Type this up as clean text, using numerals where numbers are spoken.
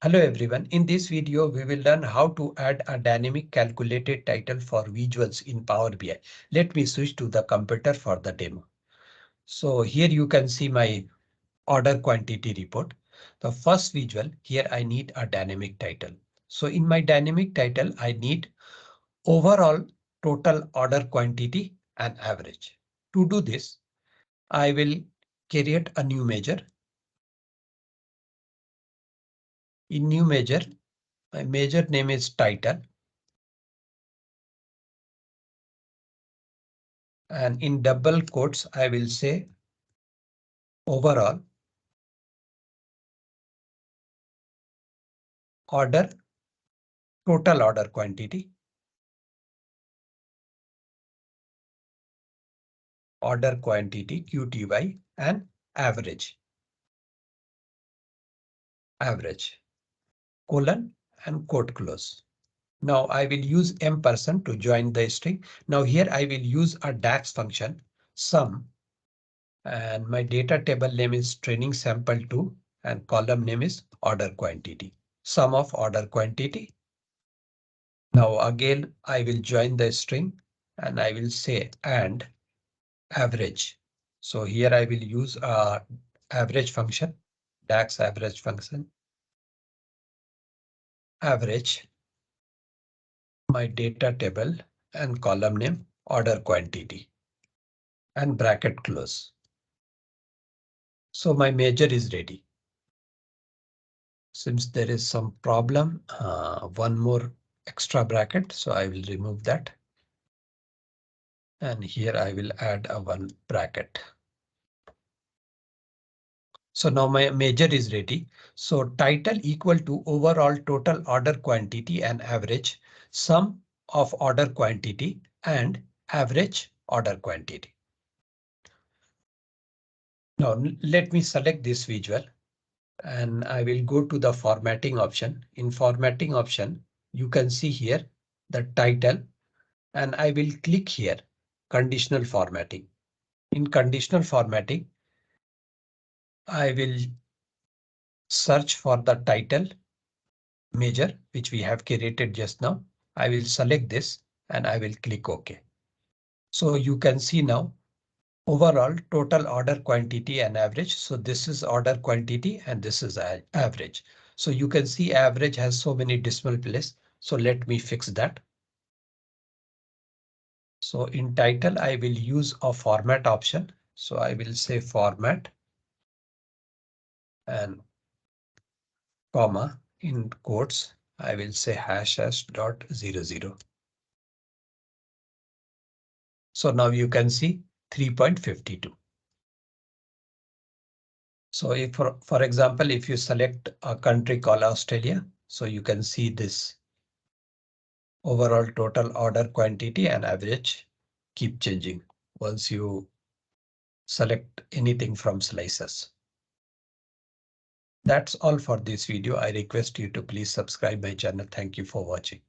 Hello everyone. In this video, we will learn how to add a dynamic calculated title for visuals in Power BI. Let me switch to the computer for the demo. So here you can see my order quantity report. The first visual here I need a dynamic title. So in my dynamic title, I need overall total order quantity and average. To do this, I will create a new measure. In new measure, my measure name is title. And in double quotes, I will say overall order, total order quantity, order quantity QTY and average, colon and quote close. Now I will use M% to join the string. Now here I will use a DAX function sum and my data table name is training sample 2 and column name is order quantity, sum of order quantity. Now again, I will join the string and I will say and average. So here I will use a average function, DAX average function, average, my data table and column name, order quantity and bracket close. So my measure is ready. Since there is some problem, one more extra bracket, so I will remove that. And here I will add a one bracket. So now my measure is ready. So title equal to overall total order quantity and average sum of order quantity and average order quantity. Now let me select this visual and I will go to the formatting option. In formatting option, you can see here the title and I will click here conditional formatting. In conditional formatting, I will search for the title measure which we have created just now. I will select this and I will click OK. So you can see now overall total order quantity and average. So this is order quantity and this is average. So you can see average has so many decimal places. So let me fix that. So in title, I will use a format option. So I will say format and comma in quotes. I will say ##.00. So now you can see 3.52. So if for example, if you select a country called Australia, so you can see this overall total order quantity and average keep changing once you select anything from slices. That's all for this video. I request you to please subscribe my channel. Thank you for watching.